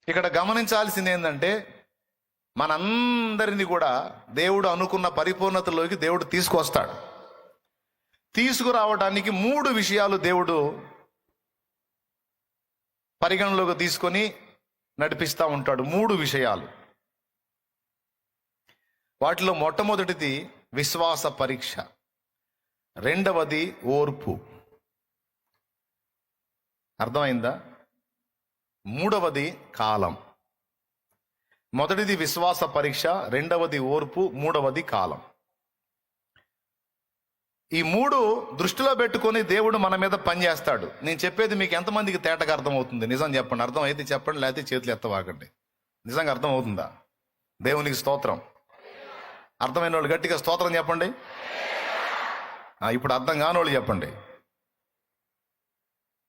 ఇక్కడ గమనించాల్సింది ఏంటంటే, మనందరినీ కూడా దేవుడు అనుకున్న పరిపూర్ణతలోకి దేవుడు తీసుకొస్తాడు. తీసుకురావడానికి 3 విషయాలు దేవుడు పరిగణలోకి తీసుకొని నడిపిస్తూ ఉంటాడు. 3 విషయాలు. వాటిలో మొట్టమొదటిది విశ్వాస పరీక్ష, రెండవది ఓర్పు, అర్థమైందా? మూడవది కాలం. మొదటిది విశ్వాస పరీక్ష, రెండవది ఓర్పు, మూడవది కాలం. ఈ 3 దృష్టిలో పెట్టుకొని దేవుడు మన మీద పనిచేస్తాడు. నేను చెప్పేది మీకు ఎంతమందికి తేటగా అర్థమవుతుంది? నిజం చెప్పండి. అర్థం అయితే చెప్పండి, లేకపోతే చేతులు ఎత్తవాకండి. నిజంగా అర్థమవుతుందా? దేవునికి స్తోత్రం. అర్థమైన వాళ్ళు గట్టిగా స్తోత్రం చెప్పండి. ఇప్పుడు అర్థం కాని వాళ్ళు చెప్పండి.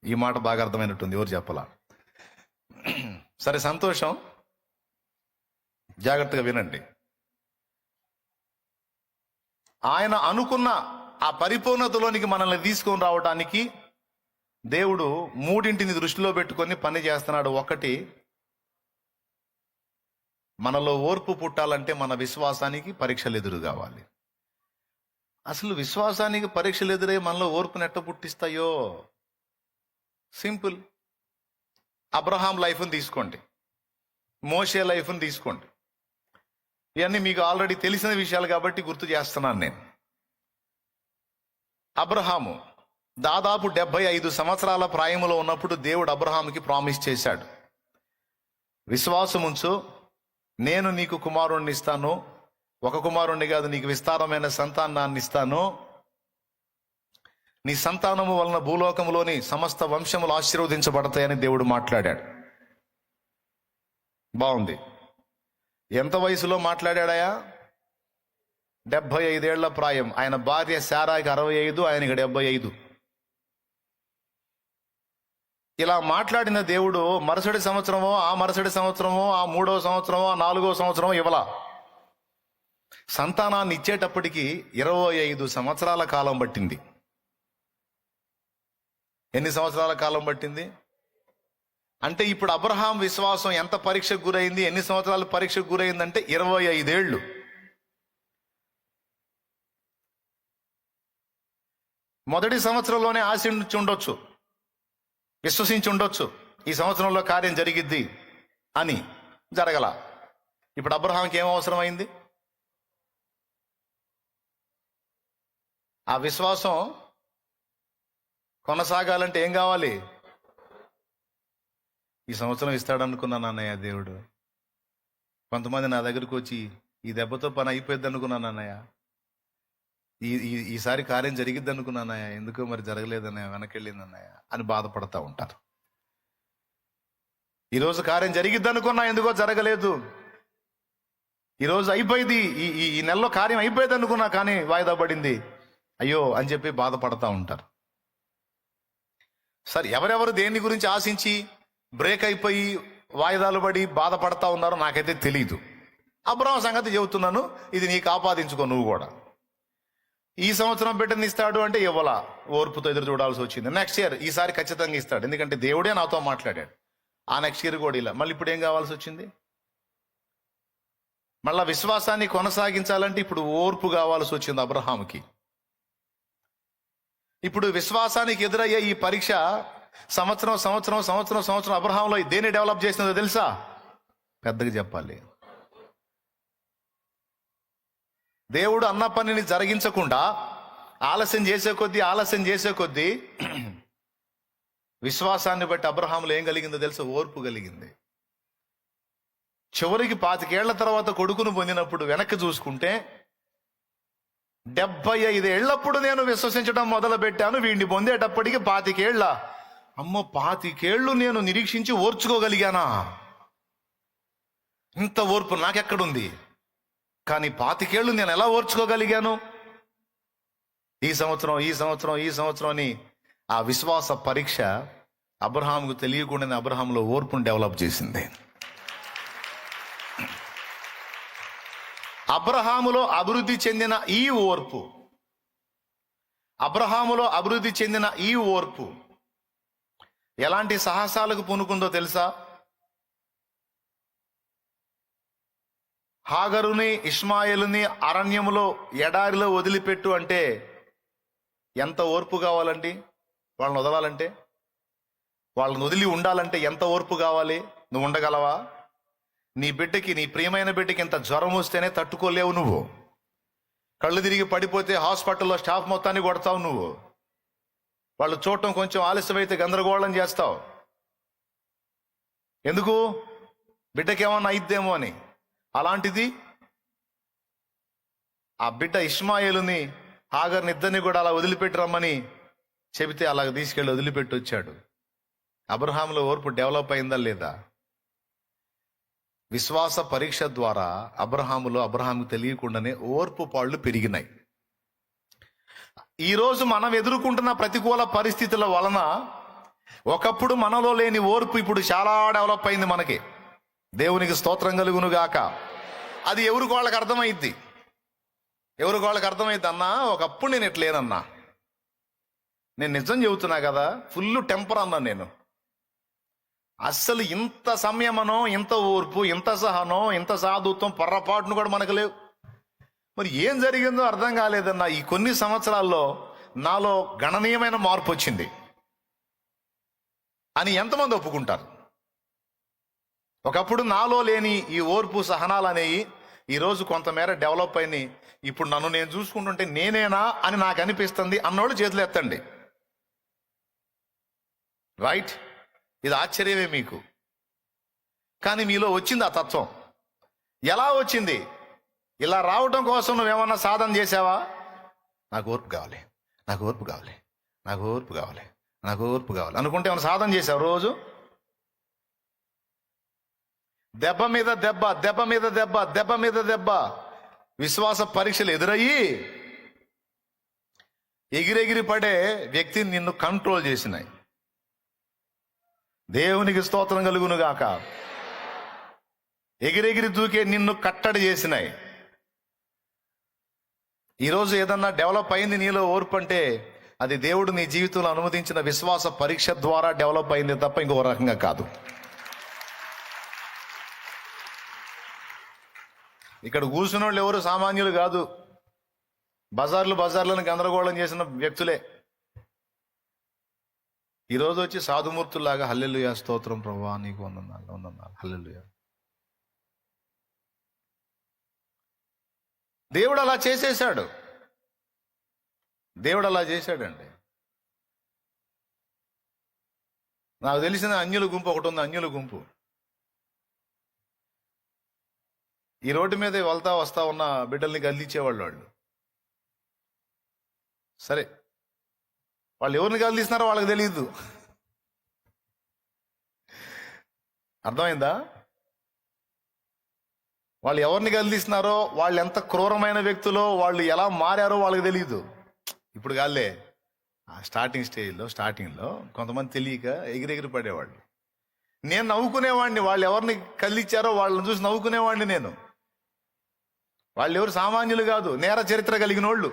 ఈ మాట బాగా అర్థమైనట్టుంది, ఎవరు చెప్పాలా? సరే, సంతోషం. జాగ్రత్తగా వినండి. ఆయన అనుకున్న ఆ పరిపూర్ణతలోనికి మనల్ని తీసుకొని రావడానికి దేవుడు 3 దృష్టిలో పెట్టుకొని పని చేస్తున్నాడు. ఒకటి, మనలో ఓర్పు పుట్టాలంటే మన విశ్వాసానికి పరీక్షలు ఎదురు కావాలి. అసలు విశ్వాసానికి పరీక్షలు ఎదురై మనలో ఓర్పును ఎట్ట పుట్టిస్తాయో సింపుల్. అబ్రహాం లైఫ్ని తీసుకోండి, మోషే లైఫ్ని తీసుకోండి. ఇవన్నీ మీకు ఆల్రెడీ తెలిసిన విషయాలు కాబట్టి గుర్తు చేస్తున్నాను నేను. అబ్రహాము దాదాపు 75 సంవత్సరాల ప్రాయములో ఉన్నప్పుడు దేవుడు అబ్రహాముకి ప్రామిస్ చేశాడు, విశ్వాసముంచు, నేను నీకు కుమారుణ్ణి ఇస్తాను, ఒక కుమారుణ్ణి కాదు, నీకు విస్తారమైన సంతానాన్ని ఇస్తాను, నీ సంతానము వలన భూలోకములోని సమస్త వంశములు ఆశీర్వదించబడతాయని దేవుడు మాట్లాడాడు. బాగుంది. ఎంత వయసులో మాట్లాడాడయా? 75 ఏళ్ల ప్రాయం. ఆయన భార్య శారాకి 65, ఆయనకి 75. ఇలా మాట్లాడిన దేవుడు మరుసటి సంవత్సరమో, ఆ మరుసటి సంవత్సరమో, ఆ 3వ సంవత్సరమో, ఆ 4వ సంవత్సరమో ఇవ్వలా. సంతానాన్ని ఇచ్చేటప్పటికి 25 సంవత్సరాల కాలం పట్టింది. ఎన్ని సంవత్సరాల కాలం పట్టింది అంటే, ఇప్పుడు అబ్రహాం విశ్వాసం ఎంత పరీక్షకు గురైంది, ఎన్ని సంవత్సరాలు పరీక్షకు గురైందంటే 25 ఏళ్ళు. మొదటి సంవత్సరంలోనే ఆశించి ఉండొచ్చు, విశ్వసించి ఉండొచ్చు, ఈ సంవత్సరంలో కార్యం జరిగిద్ది అని. జరగల. ఇప్పుడు అబ్రహాంకి ఏం అవసరమైంది? ఆ విశ్వాసం కొనసాగాలంటే ఏం కావాలి? ఈ సంవత్సరం ఇస్తాడనుకున్నాను అన్నయ్య దేవుడు. కొంతమంది నా దగ్గరకు వచ్చి ఈ దెబ్బతో పని అయిపోద్ది అనుకున్నాను అన్నయ్య, ఈసారి కార్యం జరిగిద్ది అనుకున్నానయ్యా, ఎందుకో మరి జరగలేదన్నయ్య, వెనకెళ్ళింది అన్నయ్య అని బాధపడతా ఉంటారు. ఈరోజు కార్యం జరిగిద్ది అనుకున్నా, ఎందుకో జరగలేదు. ఈరోజు అయిపోయింది, ఈ నెలలో కార్యం అయిపోయింది అనుకున్నా, కానీ వాయిదా పడింది, అయ్యో అని చెప్పి బాధపడతా ఉంటారు. సరే, ఎవరెవరు దేని గురించి ఆశించి బ్రేక్ అయిపోయి వాయిదాలు పడి బాధపడతా ఉన్నారో నాకైతే తెలియదు. అబ్రహాం సంగతి చెబుతున్నాను, ఇది నీకు ఆపాదించుకో నువ్వు కూడా. ఈ సంవత్సరం బిడ్డని ఇస్తాడు అంటే ఇవ్వలా, ఓర్పుతో ఎదురు చూడాల్సి వచ్చింది. నెక్స్ట్ ఇయర్ ఈసారి ఖచ్చితంగా ఇస్తాడు, ఎందుకంటే దేవుడే నాతో మాట్లాడాడు. ఆ నెక్స్ట్ ఇయర్ కూడా ఇలా. మళ్ళీ ఇప్పుడు ఏం కావాల్సి వచ్చింది? మళ్ళా విశ్వాసాన్ని కొనసాగించాలంటే ఇప్పుడు ఓర్పు కావాల్సి వచ్చింది అబ్రహాంకి. ఇప్పుడు విశ్వాసానికి ఎదురయ్యే ఈ పరీక్ష సంవత్సరం సంవత్సరం సంవత్సరం సంవత్సరం అబ్రహాంలో దేన్ని డెవలప్ చేసినదో తెలుసా? పెద్దగా చెప్పాలి. దేవుడు అన్న పనిని జరిగించకుండా ఆలస్యం చేసే కొద్దీ విశ్వాసాన్ని బట్టి అబ్రహాంలో ఏం కలిగిందో తెలుసా? ఓర్పు కలిగింది. చివరికి 25 ఏళ్ల తర్వాత కొడుకును పొందినప్పుడు వెనక్కి చూసుకుంటే 75 ఏళ్లప్పుడు నేను విశ్వసించడం మొదలు పెట్టాను, వీడిని పొందేటప్పటికి 25 ఏళ్ళ. అమ్మో, 25 ఏళ్ళు నేను నిరీక్షించి ఓర్చుకోగలిగానా? ఇంత ఓర్పు నాకెక్కడుంది? కానీ 25 ఏళ్ళు నేను ఎలా ఓర్చుకోగలిగాను? ఈ సంవత్సరం అని ఆ విశ్వాస పరీక్ష అబ్రహాముకు తెలియకుండానే అబ్రహాంలో ఓర్పును డెవలప్ చేసింది. అబ్రహాములో అభివృద్ధి చెందిన ఈ ఓర్పు ఎలాంటి సాహసాలకు పూనుకుందో తెలుసా? హాగరుని ఇష్మాయేలుని అరణ్యములో ఎడారిలో వదిలిపెట్టు అంటే ఎంత ఓర్పు కావాలండి? వాళ్ళని వదలాలంటే, వాళ్ళని వదిలి ఉండాలంటే ఎంత ఓర్పు కావాలి? నువ్వు ఉండగలవా? నీ బిడ్డకి, నీ ప్రియమైన బిడ్డకి ఇంత జ్వరం వస్తేనే తట్టుకోలేవు నువ్వు. కళ్ళు తిరిగి పడిపోతే హాస్పిటల్లో స్టాఫ్ మొత్తాన్ని కొడతావు నువ్వు. వాళ్ళు చూడటం కొంచెం ఆలస్యమైతే గందరగోళం చేస్తావు. ఎందుకు? బిడ్డకేమన్నా అయిద్దేమో అని. అలాంటిది ఆ బిడ్డ ఇష్మాయేలుని హాగర్ని ఇద్దరిని కూడా అలా వదిలిపెట్టి రమ్మని చెబితే అలాగ తీసుకెళ్ళి వదిలిపెట్టి వచ్చాడు. అబ్రహాంలో ఓర్పు డెవలప్ అయిందా లేదా? విశ్వాస పరీక్ష ద్వారా అబ్రహాముకు తెలియకుండానే ఓర్పు పాళ్ళు పెరిగినాయి. ఈరోజు మనం ఎదుర్కొంటున్న ప్రతికూల పరిస్థితుల వలన ఒకప్పుడు మనలో లేని ఓర్పు ఇప్పుడు చాలా డెవలప్ అయింది మనకి. దేవునికి స్తోత్రం కలుగును గాక. అది ఎవరికి వాళ్ళకి అర్థమైద్ది. అన్నా ఒకప్పుడు నేను ఎట్లేనన్నా, నేను నిజం చెబుతున్నా కదా, ఫుల్ టెంపర్ అన్నా నేను. అస్సలు ఇంత సంయమనం, ఇంత ఓర్పు, ఇంత సహనం, ఇంత సాధుత్వం పొర్రపాటును కూడా మనకు లేవు. మరి ఏం జరిగిందో అర్థం కాలేదన్నా. ఈ కొన్ని సంవత్సరాల్లో నాలో గణనీయమైన మార్పు వచ్చింది అని ఎంతమంది ఒప్పుకుంటారు? ఒకప్పుడు నాలో లేని ఈ ఓర్పు సహనాలు అనేవి ఈరోజు కొంతమేర డెవలప్ అయినాయి. ఇప్పుడు నన్ను నేను చూసుకుంటుంటే నేనేనా అని నాకు అనిపిస్తుంది అన్నోళ్ళు చేతులు ఎత్తండి. రైట్? ఇది ఆశ్చర్యమే మీకు. కానీ మీలో వచ్చింది ఆ తత్వం. ఎలా వచ్చింది? ఇలా రావటం కోసం నువ్వేమన్నా సాధన చేసావా? నాకు ఓర్పు కావాలి, నాకు ఓర్పు కావాలి, నాకు ఓర్పు కావాలి, నాకు ఓర్పు కావాలి అనుకుంటే ఏమైనా సాధన చేసావు? రోజు దెబ్బ మీద దెబ్బ, దెబ్బ మీద దెబ్బ, దెబ్బ మీద దెబ్బ. విశ్వాస పరీక్షలు ఎదురయ్యి ఎగిరెగిరి పడే వ్యక్తిని నిన్ను కంట్రోల్ చేసినాయి. దేవునికి స్తోత్రం కలుగును గాక. ఎగిరెగిరి దూకే నిన్ను కట్టడి చేసినాయి. ఈరోజు ఏదన్నా డెవలప్ అయింది నీలో ఓర్పు అంటే అది దేవుడు నీ జీవితంలో అనుమతించిన విశ్వాస పరీక్ష ద్వారా డెవలప్ అయింది తప్ప ఇంకో రకంగా కాదు. ఇక్కడ కూర్చున్న వాళ్ళు ఎవరు సామాన్యులు కాదు. బజార్లను గందరగోళం చేసిన వ్యక్తులే ఈరోజు వచ్చి సాధుమూర్తుల్లాగా హల్లెలూయా స్తోత్రం ప్రభువా నీకు వందనాలు హల్లెలూయా. దేవుడు అలా చేసేసాడు. దేవుడు అలా చేశాడండి. నాకు తెలిసిన అన్యుల గుంపు ఒకటి ఉంది. అన్యుల గుంపు ఈ రోడ్డు మీద వెళ్తా వస్తా ఉన్న బిడ్డల్ని గల్లిచ్చేవాళ్ళు. వాళ్ళు సరే, వాళ్ళు ఎవరిని గల్లిస్తున్నారో వాళ్ళకి తెలియదు. అర్థమైందా? వాళ్ళు ఎవరిని గల్లిస్తున్నారో, వాళ్ళు ఎంత క్రూరమైన వ్యక్తులో, వాళ్ళు ఎలా మారారో వాళ్ళకి తెలియదు. ఇప్పుడు కాలే, స్టార్టింగ్లో కొంతమంది తెలియక ఎగిరెగిరి పడేవాళ్ళు. నేను నవ్వుకునేవాడిని. వాళ్ళు ఎవరిని కల్లిచ్చారో వాళ్ళని చూసి నవ్వుకునేవాడిని నేను. వాళ్ళు ఎవరు సామాన్యులు కాదు, నేర చరిత్ర కలిగిన వాళ్ళు,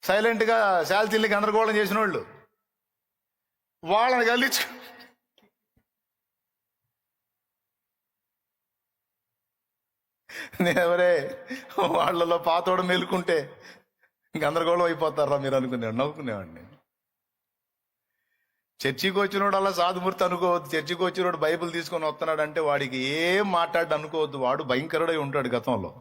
సైలెంట్గా శాల్తీల్ని గందరగోళం చేసిన వాళ్ళు. వాళ్ళని గల్లించు నేనెవరే వాళ్ళలో పాతోడు మేలుకుంటే గందరగోళం అయిపోతారా మీరు అనుకునేవాడు, నవ్వుకునేవాడిని. చర్చికి వచ్చినోడు అలా సాధుమూర్తి అనుకోవద్దు. చర్చికి వచ్చినోడు బైబిల్ తీసుకొని వస్తున్నాడు అంటే వాడికి ఏం మాట్లాడి అనుకోవద్దు. వాడు భయంకరుడై ఉంటాడు. గతంలో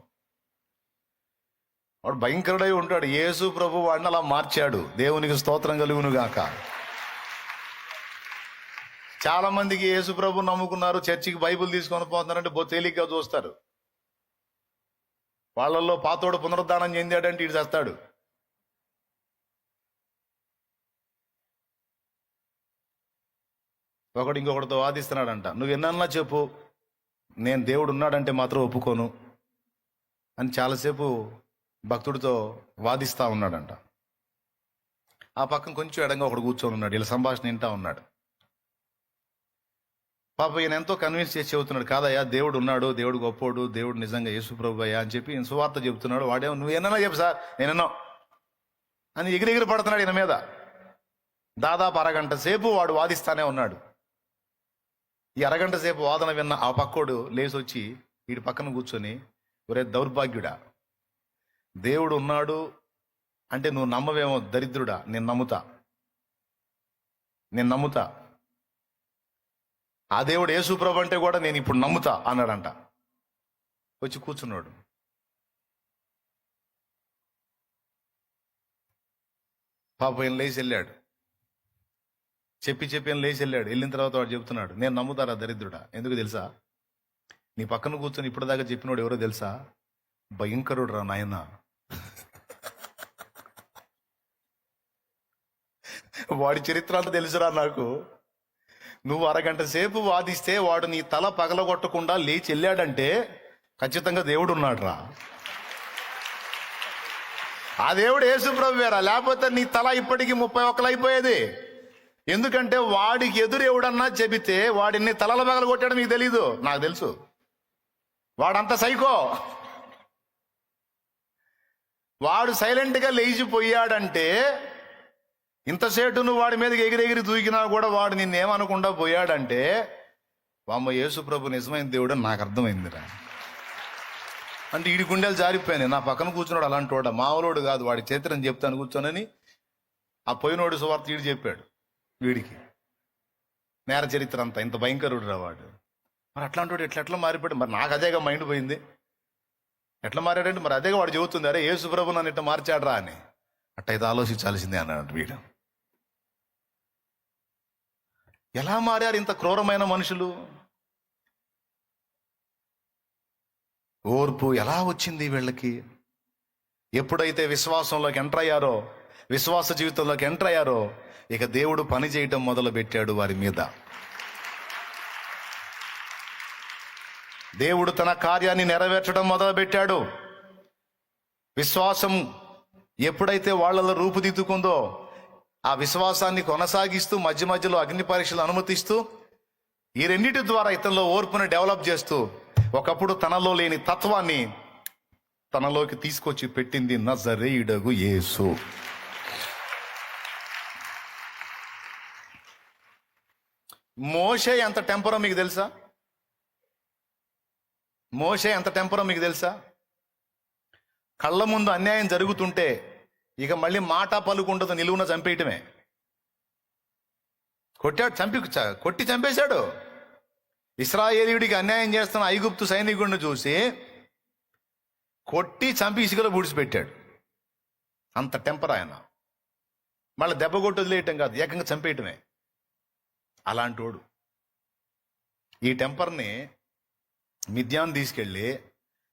వాడు భయంకరుడై ఉంటాడు. యేసు ప్రభు వాడిని అలా మార్చాడు. దేవునికి స్తోత్రం కలుగును గాక. చాలా మందికి యేసు ప్రభు నమ్ముకున్నారు, చర్చికి బైబిల్ తీసుకొని పోతున్నారంటే తేలిగ్గా చూస్తారు. వాళ్ళల్లో పాతోడు పునరుద్ధానం చెందాడంటే ఇటు చేస్తాడు. ఒకడు ఇంకొకటితో వాదిస్తున్నాడంట. నువ్వు ఎన్నన్నా చెప్పు, నేను దేవుడు ఉన్నాడంటే మాత్రం ఒప్పుకోను అని చాలాసేపు భక్తుడితో వాదిస్తా ఉన్నాడంట. ఆ పక్కన కొంచెం ఎడంగా ఒకడు కూర్చొని ఉన్నాడు. ఇలా సంభాషణ వింటా ఉన్నాడు. పాప ఈయన ఎంతో కన్విన్స్ చేసి చెబుతున్నాడు, కాదయ్యా దేవుడు ఉన్నాడు, దేవుడు గొప్పోడు, దేవుడు నిజంగా యేసు ప్రభు అయ్యా అని చెప్పి ఈయన సువార్త చెబుతున్నాడు. వాడేమో నువ్వు ఏమన్నా చెప్పు సార్, నేనెన్నో అని ఎగిరెగిరి పడుతున్నాడు ఈయన మీద. దాదాపు అరగంట సేపు వాడు వాదిస్తానే ఉన్నాడు. ఈ అరగంట సేపు వాదన విన్న ఆ పక్కోడు లేచి వచ్చి వీడి పక్కన కూర్చొని, ఒరే దౌర్భాగ్యుడా, దేవుడు ఉన్నాడు అంటే నువ్వు నమ్మవేమో దరిద్రుడా, నేను నమ్ముతా. ఆ దేవుడు యేసుప్రభు అంటే కూడా నేను ఇప్పుడు నమ్ముతా అన్నాడంట. వచ్చి కూర్చున్నాడు. పాపం ఈయన లేచి వెళ్ళాడు. చెప్పి ఈయన లేచి వెళ్ళాడు. వెళ్ళిన తర్వాత వాడు చెప్తున్నాడు, నేను నమ్ముతారా దరిద్రుడా, ఎందుకు తెలుసా? నీ పక్కన కూర్చొని ఇప్పటిదాకా చెప్పినోడు ఎవరో తెలుసా? భయంకరుడు రా నాయన. వాడి చరిత్ర అంతా తెలుసురా నాకు. నువ్వు అరగంట సేపు వాదిస్తే వాడు నీ తల పగలగొట్టకుండా లేచి వెళ్ళాడంటే ఖచ్చితంగా దేవుడు ఉన్నాడు రా. ఆ దేవుడు యేసుప్రభు వేరా, లేకపోతే నీ తల ఇప్పటికీ 31 అయిపోయేది. ఎందుకంటే వాడికి ఎదురు ఎవడన్నా చెబితే వాడిని తలల పగలగొట్టాడు మీకు తెలీదు, నాకు తెలుసు. వాడంత సైకో. వాడు సైలెంట్గా లేచిపోయాడంటే, ఇంతసేటు నువ్వు వాడి మీదకి ఎగిరెగిరి దూకినా కూడా వాడు నిన్నేమనకుండా పోయాడంటే, వామ్మ యేసుప్రభు నిజమైన దేవుడు అని నాకు అర్థమైందిరా. అంటే ఈడి గుండెలు జారిపోయాయి. నా పక్కన కూర్చున్నాడు అలాంటి వాడు, మామూలుడు కాదు. వాడి చరిత్రని చెప్తాను కూర్చోనని ఆ పోయినోడు సువార్త ఈడు చెప్పాడు. వీడికి నేర చరిత్ర అంతా, ఇంత భయంకరుడు రా వాడు. మరి అట్లాంటి వాడు ఎట్లా మారిపోయాడు? మరి నాకు అదేగా మైండ్ పోయింది. ఎట్లా మారాడంటే మరి అదేగా వాడు చెబుతుంది, అరే యేసుప్రభు నన్ను ఇట్లా మార్చాడరా అని. అట్టయితే ఆలోచించాల్సిందే అన్నాడు వీడు. ఎలా మారారు ఇంత క్రూరమైన మనుషులు? ఓర్పు ఎలా వచ్చింది వీళ్ళకి? ఎప్పుడైతే విశ్వాసంలోకి ఎంటర్ అయ్యారో, విశ్వాస జీవితంలోకి ఎంటర్ అయ్యారో, ఇక దేవుడు పని చేయటం మొదలు పెట్టాడు వారి మీద. దేవుడు తన కార్యాన్ని నెరవేర్చడం మొదలు పెట్టాడు. విశ్వాసం ఎప్పుడైతే వాళ్ళలో రూపుదిద్దుకుందో, ఆ విశ్వాసాన్ని కొనసాగిస్తూ మధ్య మధ్యలో అగ్ని పరీక్షలు అనుమతిస్తూ, ఈ రెండింటి ద్వారా ఇతనిలో ఓర్పుని డెవలప్ చేస్తూ, ఒకప్పుడు తనలో లేని తత్వాన్ని తనలోకి తీసుకొచ్చి పెట్టింది నజరేయుడగు యేసు. మోషే ఎంత టెంపరో మీకు తెలుసా? కళ్ళ ముందు అన్యాయం జరుగుతుంటే ఇక మళ్ళీ మాట పలుకుండదు, నిలువున చంపేయటమే. కొట్టి చంపేశాడు. ఇశ్రాయేలీయుడికి అన్యాయం చేస్తున్న ఐగుప్తు సైనికుడిని చూసి కొట్టి చంపి ఇసుకలో పూడ్చిపెట్టాడు. అంత టెంపర్ ఆయన. మళ్ళీ దెబ్బ కొట్టి వదిలేయటం కాదు, ఏకంగా చంపేయటమే. అలాంటోడు. ఈ టెంపర్ని మిద్యాన్ తీసుకెళ్ళి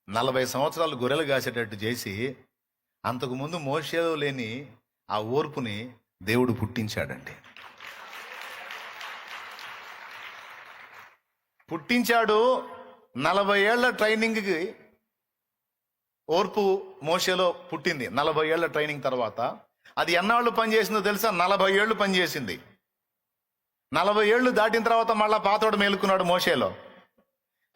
40 సంవత్సరాలు గొర్రెలు కాసేటట్టు చేసి, అంతకుముందు మోషేలో లేని ఆ ఓర్పుని దేవుడు పుట్టించాడండి. పుట్టించాడు. 40 ఏళ్ల ట్రైనింగ్కి ఓర్పు మోషేలో పుట్టింది. 40 ఏళ్ల ట్రైనింగ్ తర్వాత అది ఎన్నాళ్ళు పనిచేసిందో తెలుసా? 40 ఏళ్ళు పనిచేసింది. 40 ఏళ్ళు దాటిన తర్వాత మళ్ళా పాతోడు మేలుకున్నాడు మోషేలో.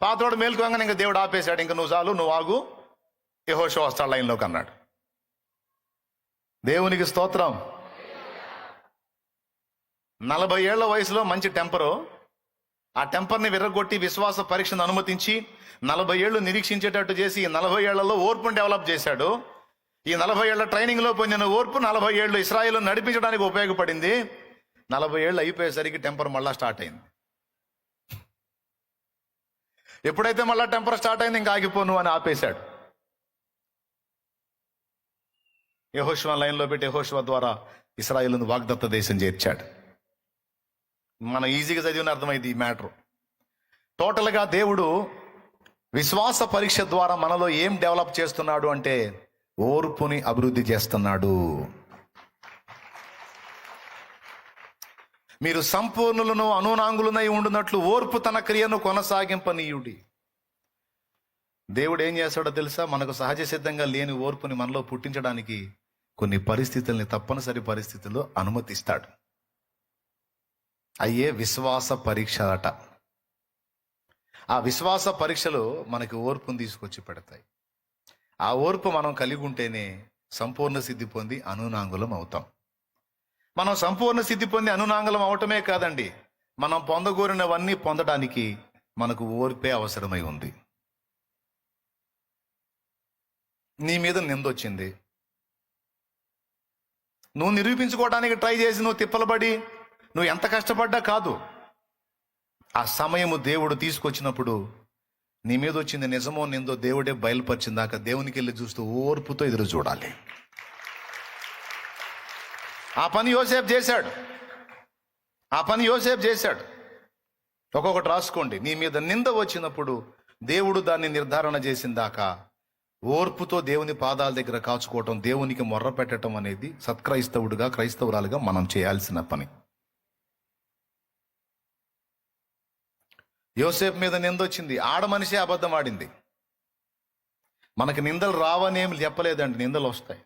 పాతోడు మేలుకోగానే ఇంకా దేవుడు ఆపేశాడు. ఇంకా నువ్వు చాలు, నువ్వు ఆగు, యెహోషువ వస్తాడు లైన్లోకి అన్నాడు. దేవునికి స్తోత్రం. 40 ఏళ్ల వయసులో మంచి టెంపరు. ఆ టెంపర్ని విర్రగొట్టి విశ్వాస పరీక్షను అనుమతించి 40 ఏళ్ళు నిరీక్షించేటట్టు చేసి 40 ఏళ్లలో ఓర్పును డెవలప్ చేశాడు. ఈ 40 ఏళ్ల ట్రైనింగ్లో పొందిన ఓర్పు 40 ఏళ్ళు ఇశ్రాయేలు నడిపించడానికి ఉపయోగపడింది. 40 ఏళ్ళు అయిపోయేసరికి టెంపర్ మళ్ళా స్టార్ట్ అయింది. ఎప్పుడైతే మళ్ళా టెంపర్ స్టార్ట్ అయింది, ఇంకా ఆగిపోను అని ఆపేశాడు. యెహోషువ లైన్లో పెట్టి యెహోషువ ద్వారా ఇశ్రాయేలును వాగ్దత్త దేశం చేర్చాడు. మనం ఈజీగా చదివిన అర్థమైంది ఈ మ్యాటర్. టోటల్గా దేవుడు విశ్వాస పరీక్ష ద్వారా మనలో ఏం డెవలప్ చేస్తున్నాడు అంటే ఓర్పుని అభివృద్ధి చేస్తున్నాడు. మీరు సంపూర్ణులను అనునాంగులనై ఉండునట్లు ఓర్పు తన క్రియను కొనసాగింపనీయుడి. దేవుడు ఏం చేస్తాడో తెలుసా? మనకు సహజ సిద్ధంగా లేని ఓర్పుని మనలో పుట్టించడానికి కొన్ని పరిస్థితుల్ని, తప్పనిసరి పరిస్థితుల్లో అనుమతిస్తాడు. అయ్యే విశ్వాస పరీక్ష అట. ఆ విశ్వాస పరీక్షలు మనకి ఓర్పును తీసుకొచ్చి పెడతాయి. ఆ ఓర్పు మనం కలిగి ఉంటేనే సంపూర్ణ సిద్ధి పొంది అనునాంగులం అవుతాం. మనం సంపూర్ణ సిద్ధి పొంది అనునాంగులం అవటమే కాదండి, మనం పొందగోరినవన్నీ పొందడానికి మనకు ఓర్పే అవసరమై ఉంది. నీ మీద నిందొచ్చింది. నువ్వు నిరూపించుకోవడానికి ట్రై చేసి నువ్వు తిప్పలబడి నువ్వు ఎంత కష్టపడ్డా కాదు. ఆ సమయము దేవుడు తీసుకొచ్చినప్పుడు నీ మీద వచ్చింది నిజమో నిందో దేవుడే బయలుపరిచిందాక దేవునికి వెళ్ళి చూస్తూ ఓర్పుతో ఎదురు చూడాలి. ఆ పని యోసేపు చేశాడు. ఒక్కొక్కటి రాసుకోండి. నీ మీద నింద వచ్చినప్పుడు దేవుడు దాన్ని నిర్ధారణ చేసిందాకా ఓర్పుతో దేవుని పాదాల దగ్గర కాచుకోవటం, దేవునికి మొర్ర పెట్టడం అనేది సత్క్రైస్తవుడిగా, క్రైస్తవురాలుగా మనం చేయాల్సిన పని. యోసేపు మీద నిందొచ్చింది. ఆడ మనిషి అబద్ధం ఆడింది. మనకి నిందలు రావనేమి చెప్పలేదండి, నిందలు వస్తాయి.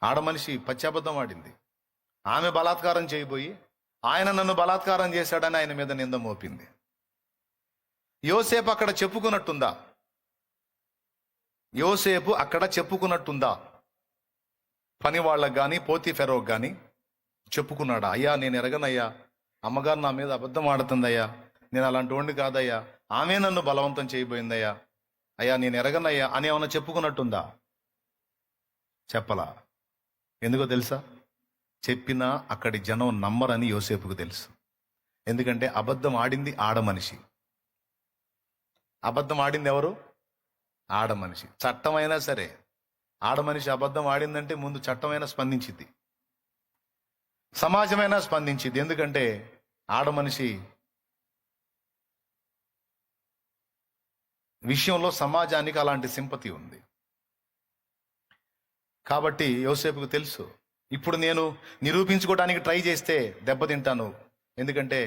ఆడ మనిషి పచ్చి అబద్ధం ఆడింది. ఆమె బలాత్కారం చేయబోయి ఆయన నన్ను బలాత్కారం చేశాడని ఆయన మీద నింద మోపింది. యోసేపు అక్కడ చెప్పుకున్నట్టుందా? పని వాళ్ళకు కానీ పోతీఫెరోకు కానీ చెప్పుకున్నాడా? అయ్యా నేను ఎరగనయ్యా, అమ్మగారు నా మీద అబద్ధం ఆడుతుందయ్యా, నేను అలాంటి వాడిని కాదయ్యా, ఆమె నన్ను బలవంతం చేయబోయిందయ్యా, అయ్యా నేను ఎరగనయ్యా అని ఏమన్నా చెప్పుకున్నట్టుందా? చెప్పలా. ఎందుకో తెలుసా? చెప్పినా అక్కడి జనం నమ్మరని యోసేపుకు తెలుసు. ఎందుకంటే అబద్ధం ఆడింది ఆడ మనిషి. అబద్ధం ఆడింది ఎవరు? ఆడ మనిషి. చట్టమైనా సరే ఆడ మనిషి అబద్ధం ఆడిందంటే ముందు చట్టమైనా స్పందించింది, సమాజమైనా స్పందించింది. ఎందుకంటే ఆడ మనిషి విషయంలో సమాజానికి అలాంటి సింపతి ఉంది. కాబట్టి యోసేపుకు తెలుసు, ఇప్పుడు నేను నిరూపించుకోవడానికి ట్రై చేస్తే దెబ్బతింటాను. ఎందుకంటే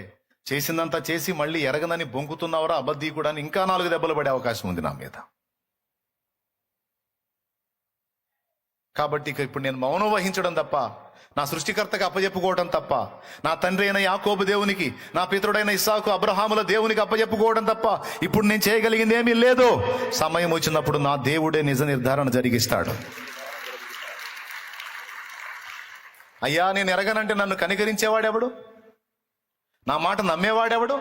చేసిందంతా చేసి మళ్ళీ ఎరగనని బొంకుతున్నావరా అబద్ధీ కూడా, ఇంకా 4 దెబ్బలు పడే అవకాశం ఉంది నా మీద. కాబట్టి ఇప్పుడు నేను మౌనం వహించడం తప్ప, నా సృష్టికర్తకు అప్పచెప్పుకోవడం తప్ప, నా తండ్రి అయిన యాకోబు దేవునికి, నా పితరుడైన ఇస్సాకు అబ్రహాముల దేవునికి అప్పచెప్పుకోవడం తప్ప ఇప్పుడు నేను చేయగలిగింది ఏమీ లేదు. సమయం వచ్చినప్పుడు నా దేవుడే నిజ నిర్ధారణ జరిగిస్తాడు. అయ్యా నేను ఎరగనంటే నన్ను కనికరించేవాడెవడు? నా మాట నమ్మేవాడెవడు?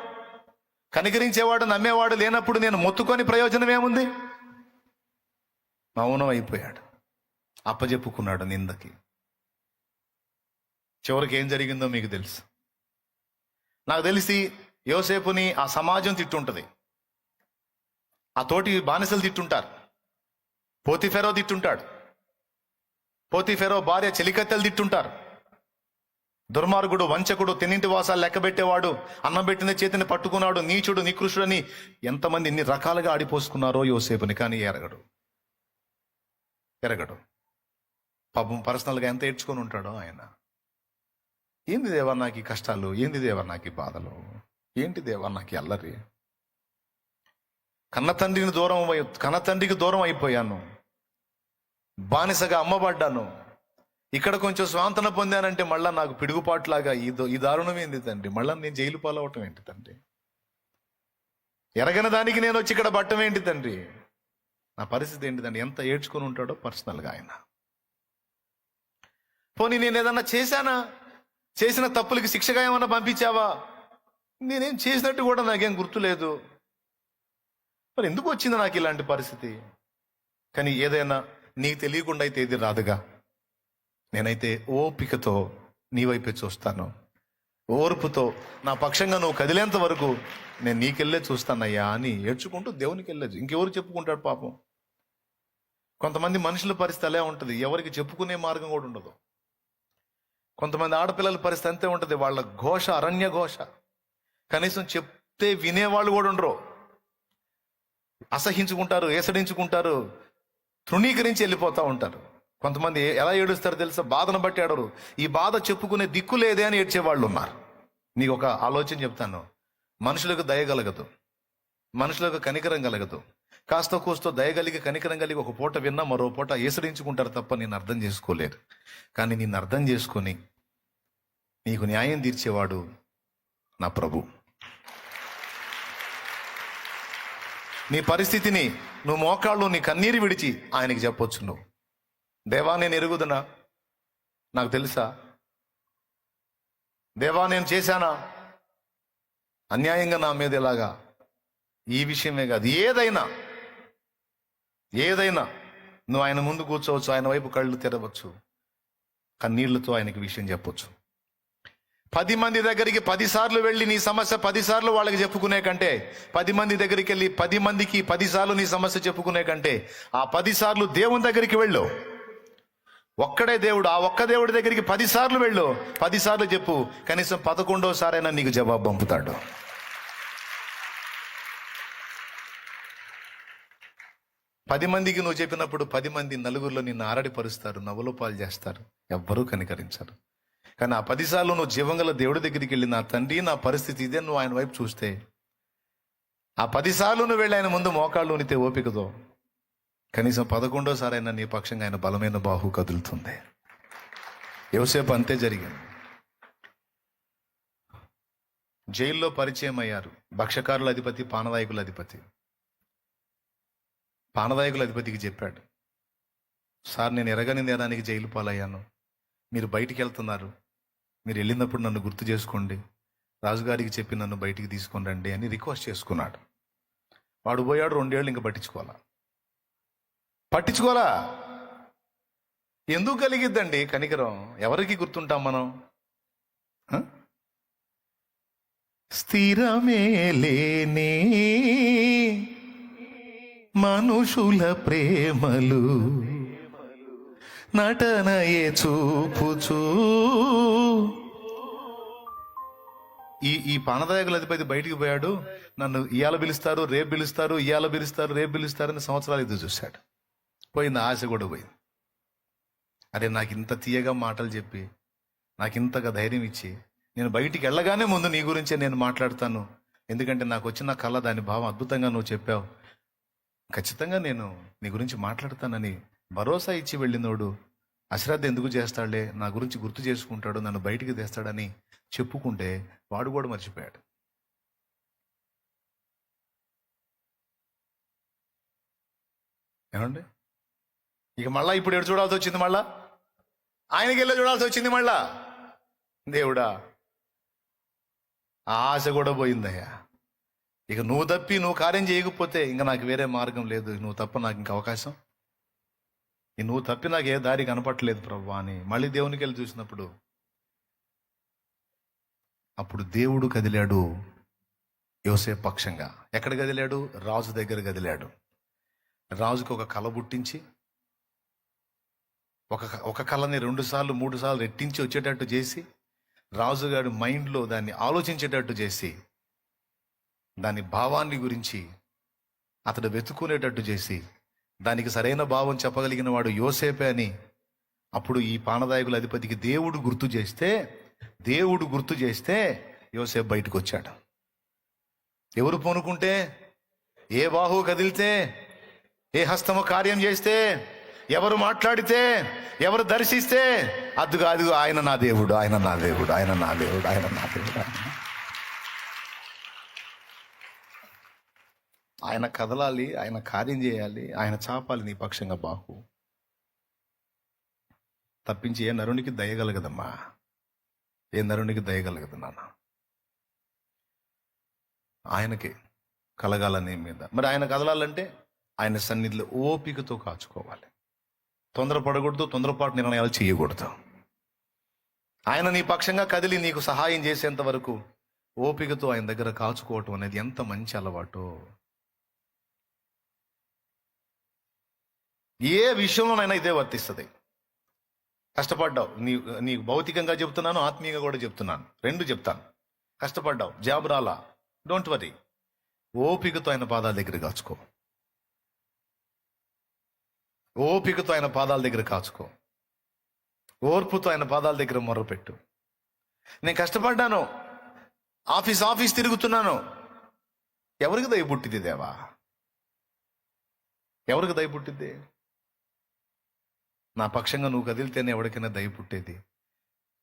కనికరించేవాడు నమ్మేవాడు లేనప్పుడు నేను మొత్తుకొని ప్రయోజనం ఏముంది? మౌనం అయిపోయాడు, అప్పజెప్పుకున్నాడు నిందకి. చివరికి ఏం జరిగిందో మీకు తెలుసు. నాకు తెలిసి యోసేపుని ఆ సమాజం తిట్టుంటది, ఆ తోటి బానిసలు తిట్టుంటారు, పోతీఫెరో తిట్టుంటాడు, పోతీఫెరో భార్య చెలికత్తెలు తిట్టుంటారు. దుర్మార్గుడు, వంచకుడు, తిన్నింటి వాసాలు లెక్కబెట్టేవాడు, అన్నం పెట్టిన చేతిని పట్టుకున్నాడు, నీచుడు, నికృష్టుడని ఎంతమంది ఎన్ని రకాలుగా ఆడిపోసుకున్నారో యోసేపుని. కానీ ఎరగడు. పాపం పర్సనల్గా ఎంత ఏడ్చుకొని ఉంటాడో ఆయన. ఏంది దేవా నాకు ఈ కష్టాలు, ఏంది దేవా నాకు ఈ బాధలు, ఏంటి దేవా నాకు ఈ అల్లరి, కన్న తండ్రికి దూరం అయిపోయాను, బానిసగా అమ్మబడ్డాను, ఇక్కడ కొంచెం స్వాంతన పొందానంటే మళ్ళా నాకు పిడుగుపాటులాగా ఈ దారుణం ఏంది తండ్రి, మళ్ళా నేను జైలు పాలవటం ఏంటి తండ్రి, ఎరగని దానికి నేను వచ్చి ఇక్కడ పట్టం ఏంటి తండ్రి, నా పరిస్థితి ఏంటి తండ్రి? ఎంత ఏడ్చుకొని ఉంటాడో పర్సనల్గా ఆయన. పోనీ నేను ఏదన్నా చేశానా? చేసిన తప్పులకి శిక్షగా ఏమన్నా పంపించావా? నేనేం చేసినట్టు కూడా నాకేం గుర్తులేదు. మరి ఎందుకు వచ్చింది నాకు ఇలాంటి పరిస్థితి? కానీ ఏదైనా నీకు తెలియకుండా అయితే ఇది రాదుగా. నేనైతే ఓపికతో నీ వైపే చూస్తాను, ఓర్పుతో నా పక్షంగా నువ్వు కదిలేంత వరకు నేను నీకెళ్ళే చూస్తానయ్యా అని ఏడ్చుకుంటూ దేవునికి వెళ్ళచ్చు. ఇంకెవరు చెప్పుకుంటాడు పాపం. కొంతమంది మనుషుల పరిస్థితి అలా ఉంటుంది, ఎవరికి చెప్పుకునే మార్గం కూడా ఉండదు. కొంతమంది ఆడపిల్లల పరిస్థితి అంతే ఉంటుంది, వాళ్ళ ఘోష అరణ్య ఘోష, కనీసం చెప్తే వినేవాళ్ళు కూడా ఉండరు. అసహించుకుంటారు, ఏసడించుకుంటారు, తృణీకరించి వెళ్ళిపోతూ ఉంటారు. కొంతమంది ఎలా ఏడుస్తారు తెలుసా? బాధను బట్టి ఏడరు. ఈ బాధ చెప్పుకునే దిక్కు లేదే అని ఏడ్చేవాళ్ళు ఉన్నారు. నీకు ఒక ఆలోచన చెప్తాను, మనుషులకు దయగలగదు, మనుషులకు కనికరం కలగదు. కాస్త కూస్తో దయగలిగి కనికరం కలిగి ఒక పూట విన్నా మరో పూట ఏసడించుకుంటారు తప్ప నేను అర్థం చేసుకోలేరు. కానీ నిన్ను అర్థం చేసుకొని నీకు న్యాయం తీర్చేవాడు నా ప్రభు. నీ పరిస్థితిని నువ్వు మోకాళ్ళు నీ కన్నీరు విడిచి ఆయనకి చెప్పొచ్చు. నువ్వు దేవా నేను ఎరుగుదనా, నాకు తెలుసా, దేవా నేను చేశానా అన్యాయంగా నా మీద ఇలాగా, ఈ విషయమే కాదు ఏదైనా ఏదైనా నువ్వు ఆయన ముందు కూర్చోవచ్చు, ఆయన వైపు కళ్ళు తెరవచ్చు, కన్నీళ్లతో ఆయనకి విషయం చెప్పొచ్చు. 10 మంది దగ్గరికి 10 సార్లు వెళ్ళి నీ సమస్య 10 సార్లు వాళ్ళకి చెప్పుకునే కంటే, 10 మంది దగ్గరికి వెళ్ళి 10 మందికి 10 సార్లు నీ సమస్య చెప్పుకునే కంటే, ఆ 10 సార్లు దేవుని దగ్గరికి వెళ్ళు. ఒక్కడే దేవుడు, ఆ ఒక్క దేవుడి దగ్గరికి 10 సార్లు వెళ్ళు, 10 సార్లు చెప్పు, కనీసం 11వ సారైనా నీకు జవాబు పంపుతాడు. పది మందికి నువ్వు చెప్పినప్పుడు 10 మంది నలుగురిలో నిన్ను ఆరడిపరుస్తారు, నవ్వుల పాలు చేస్తారు, ఎవ్వరూ కనికరించరు. కానీ ఆ 10 సార్లు నువ్వు జీవంగల దేవుడి దగ్గరికి వెళ్ళి, నా తండ్రి నా పరిస్థితి ఇదే, నువ్వు ఆయన వైపు చూస్తే, ఆ 10 సార్లు నువ్వు వెళ్ళి ఆయన ముందు మోకాళ్ళు ఉనితే ఓపికతో, కనీసం 11వ సారైనా నీ పక్షంగా ఆయన బలమైన బాహు కదులుతుంది. యోసేపు అంతే జరిగింది. జైల్లో పరిచయం అయ్యారు. భక్షకారుల అధిపతి, పానదాయకుల అధిపతి. పానదాయకుల అధిపతికి చెప్పాడు, సార్ నేను ఎరగని నేరానికి జైలు పాలయ్యాను, మీరు బయటికి వెళ్తున్నారు, మీరు వెళ్ళినప్పుడు నన్ను గుర్తు చేసుకోండి, రాజుగారికి చెప్పి నన్ను బయటికి తీసుకొని రండి అని రిక్వెస్ట్ చేసుకున్నాడు. వాడు పోయాడు, 2 ఏళ్ళు ఇంకా పట్టించుకోవాలా. ఎందుకు కలిగిద్దండి కనికరం? ఎవరికి గుర్తుంటాం మనం? స్థిరమే లేని మనుషుల ప్రేమలు నటనయే చూపుచూ. ఈ పానదాయకుల అధిపతి బయటికి పోయాడు, నన్ను ఇయాల పిలుస్తారు, రేపు పిలుస్తారు, ఇయాల పిలుస్తారు, రేపు పిలుస్తారని సంవత్సరాలు ఎదురు చూశాడు. పోయింది, ఆశ కూడా పోయింది. అరే నాకు ఇంత తీయగా మాటలు చెప్పి, నాకు ఇంతగా ధైర్యం ఇచ్చి, నేను బయటికి వెళ్ళగానే ముందు నీ గురించే నేను మాట్లాడతాను, ఎందుకంటే నాకు వచ్చిన కళ, దాని భావం అద్భుతంగా నువ్వు చెప్పావు, ఖచ్చితంగా నేను నీ గురించి మాట్లాడతానని భరోసా ఇచ్చి వెళ్ళినోడు అశ్రద్ధ ఎందుకు చేస్తాడులే, నా గురించి గుర్తు చేసుకుంటాడు, నన్ను బయటికి తెస్తాడని చెప్పుకుంటే వాడు కూడా మర్చిపోయాడు. ఏమండి? ఇక మళ్ళా ఇప్పుడు ఎడు చూడాల్సి వచ్చింది, మళ్ళా ఆయనకి వెళ్ళి చూడాల్సి వచ్చింది. మళ్ళా దేవుడా, ఆ ఆశ కూడా పోయిందయ్యా. ఇక నువ్వు తప్పి నువ్వు కార్యం చేయకపోతే ఇంకా నాకు వేరే మార్గం లేదు, నువ్వు తప్ప నాకు ఇంక అవకాశం, నువ్వు తప్పి నాకు ఏ దారి కనపట్టలేదు ప్రభు అని మళ్ళీ దేవునికి వెళ్ళి చూసినప్పుడు, అప్పుడు దేవుడు కదిలాడు యోసేపు పక్షంగా. ఎక్కడ కదిలాడు? రాజు దగ్గర కదిలాడు. రాజుకు ఒక కళ పుట్టించి, ఒక కళని 2 సార్లు 3 సార్లు రెట్టించి వచ్చేటట్టు చేసి, రాజుగారి మైండ్లో దాన్ని ఆలోచించేటట్టు చేసి, దాని భావాన్ని గురించి అతడు వెతుకునేటట్టు చేసి, దానికి సరైన భావం చెప్పగలిగిన వాడు యోసేపే అని అప్పుడు ఈ పానదాయకుల అధిపతికి దేవుడు గుర్తు చేస్తే యోసేపు బయటకు వచ్చాడు. ఎవరు పూనుకుంటే, ఏ బాహు కదిలితే, ఏ హస్తము కార్యం చేస్తే, ఎవరు మాట్లాడితే, ఎవరు దర్శిస్తే, అదిగో ఆయన నా దేవుడు, ఆయన నా దేవుడు, ఆయన నా దేవుడు, ఆయన నా దేవుడు, ఆయన కదలాలి, ఆయన కార్యం చేయాలి, ఆయన చాపాలి నీ పక్షంగా బాహు. తప్పించి ఏ నరునికి దయగలగదమ్మా, ఏ నరునికి దయగలగదు నాన్న. ఆయనకి కలగాలని మీద. మరి ఆయన కదలాలంటే ఆయన సన్నిధిలో ఓపికతో కాచుకోవాలి. తొందరపడకూడదు, తొందరపాటు నిర్ణయాలు చేయకూడదు. ఆయన నీ పక్షంగా కదిలి నీకు సహాయం చేసేంత వరకు ఓపికతో ఆయన దగ్గర కాచుకోవటం అనేది ఎంత మంచి అలవాటు. ఏ విషయంలోనైనా ఇదే వర్తిస్తుంది. కష్టపడ్డావు, నీకు భౌతికంగా చెప్తున్నాను, ఆత్మీయంగా కూడా చెప్తున్నాను, 2 చెప్తాను. కష్టపడ్డావు, జాబ్ రాలా, డోంట్ వరీ, ఓపికతో ఆయన పాదాల దగ్గర కాచుకో. ఓపికతో ఆయన పాదాల దగ్గర కాచుకో. ఓర్పుతో ఆయన పాదాల దగ్గర మొర్రపెట్టు. నేను కష్టపడ్డాను, ఆఫీస్ తిరుగుతున్నాను, ఎవరికి దయ పుట్టింది దేవా? ఎవరికి దయ పుట్టింది? నా పక్షంగా నువ్వు కదిలితేనే ఎవరికైనా దయ పుట్టేది.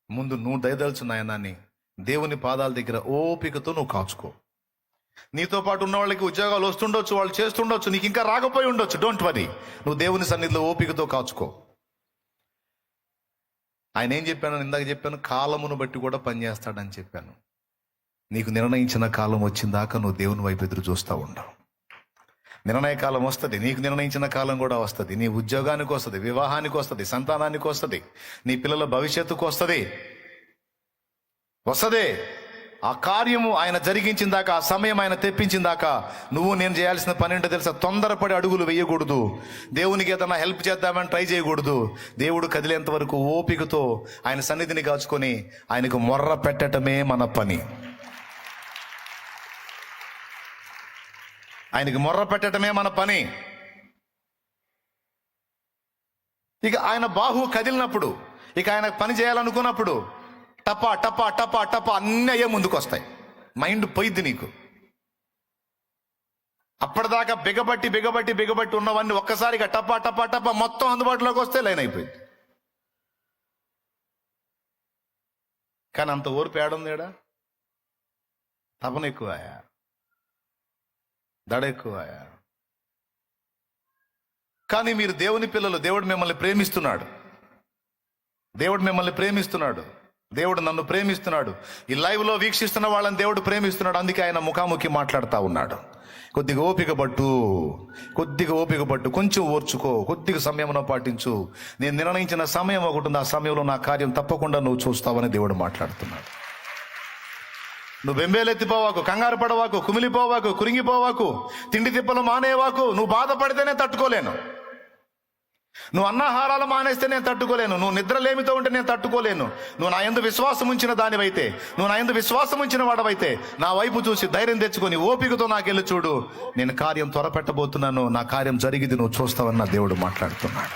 ముందు నువ్వు దయదలుచు నాయనాన్ని దేవుని పాదాల దగ్గర ఓపికతో నువ్వు కాచుకో. నీతో పాటు ఉన్న వాళ్ళకి ఉద్యోగాలు వస్తుండొచ్చు, వాళ్ళు చేస్తుండొచ్చు, నీకు ఇంకా రాకపోయి ఉండొచ్చు, డోంట్ వరీ. నువ్వు దేవుని సన్నిధిలో ఓపికతో కాచుకో. ఆయన ఏం చెప్పాను, ఇందాక చెప్పాను, కాలమును బట్టి కూడా పనిచేస్తాడని చెప్పాను. నీకు నిర్ణయించిన కాలం వచ్చిన దాకా నువ్వు దేవుని వైపు ఎదురు చూస్తూ ఉండవు. నిర్ణయ కాలం వస్తుంది, నీకు నిర్ణయించిన కాలం కూడా వస్తుంది. నీ ఉద్యోగానికి వస్తుంది, వివాహానికి వస్తుంది, సంతానానికి వస్తుంది, నీ పిల్లల భవిష్యత్తుకు వస్తుంది. ఆ కార్యము ఆయన జరిగించిన దాకా, ఆ సమయం ఆయన తెప్పించిన దాకా నువ్వు నేను చేయాల్సిన పని ఏంటో తెలుసా? తొందరపడి అడుగులు వేయకూడదు. దేవునికి ఏదైనా హెల్ప్ చేద్దామని ట్రై చేయకూడదు. దేవుడు కదిలేంత వరకు ఓపికతో ఆయన సన్నిధిని కాచుకొని ఆయనకు మొర్ర పెట్టటమే మన పని. ఆయనకి మొర్ర పెట్టడమే మన పని. ఇక ఆయన బాహు కదిలినప్పుడు, ఇక ఆయన పని చేయాలనుకున్నప్పుడు టపా టపా టపా టపా అన్నీ అయ్యే ముందుకు వస్తాయి. మైండ్ పోయిద్ది నీకు. అప్పటిదాకా బిగబట్టి బిగబట్టి బిగబట్టి ఉన్నవన్నీ ఒక్కసారిగా టపా టపా టపా మొత్తం అందుబాటులోకి వస్తే లైన్ అయిపోయింది. కానీ అంత ఓర్పు ఏడుందేడా? తపన ఎక్కువయా, దడ ఎక్కువయా. కానీ మీరు దేవుని పిల్లలు, దేవుడు మిమ్మల్ని ప్రేమిస్తున్నాడు, దేవుడు మిమ్మల్ని ప్రేమిస్తున్నాడు, దేవుడు నన్ను ప్రేమిస్తున్నాడు. ఈ లైవ్లో వీక్షిస్తున్న వాళ్ళని దేవుడు ప్రేమిస్తున్నాడు. అందుకే ఆయన ముఖాముఖి మాట్లాడుతూ ఉన్నాడు. కొద్దిగా ఓపిక పట్టు, కొంచెం ఓర్చుకో, కొద్దిగా సమయంలో పాటించు. నేను నిర్ణయించిన సమయం ఒకటి ఉంది, ఆ సమయంలో నా కార్యం తప్పకుండా నువ్వు చూస్తావని దేవుడు మాట్లాడుతున్నాడు. నువ్వు బెంబేలెత్తిపోవాకు, కంగారు పడవాకు, కుమిలిపోవాకు, కురింగిపోవాకు, తిండి తిప్పలు మానేవాకు. నువ్వు బాధపడితే నేను తట్టుకోలేను. నువ్వు అన్నాహారాలు మానేస్తే నేను తట్టుకోలేను. నువ్వు నిద్రలేమితో ఉంటే నేను తట్టుకోలేను. నువ్వు నా యందు విశ్వాసం ఉంచిన దానివైతే, నువ్వు నా యందు విశ్వాసం ఉంచిన వాడవైతే నా వైపు చూసి ధైర్యం తెచ్చుకొని ఓపికతో నాకెళ్ళి చూడు. నేను కార్యం త్వరపెట్టబోతున్నాను, నా కార్యం జరిగింది నువ్వు చూస్తావని నా దేవుడు మాట్లాడుతున్నాడు.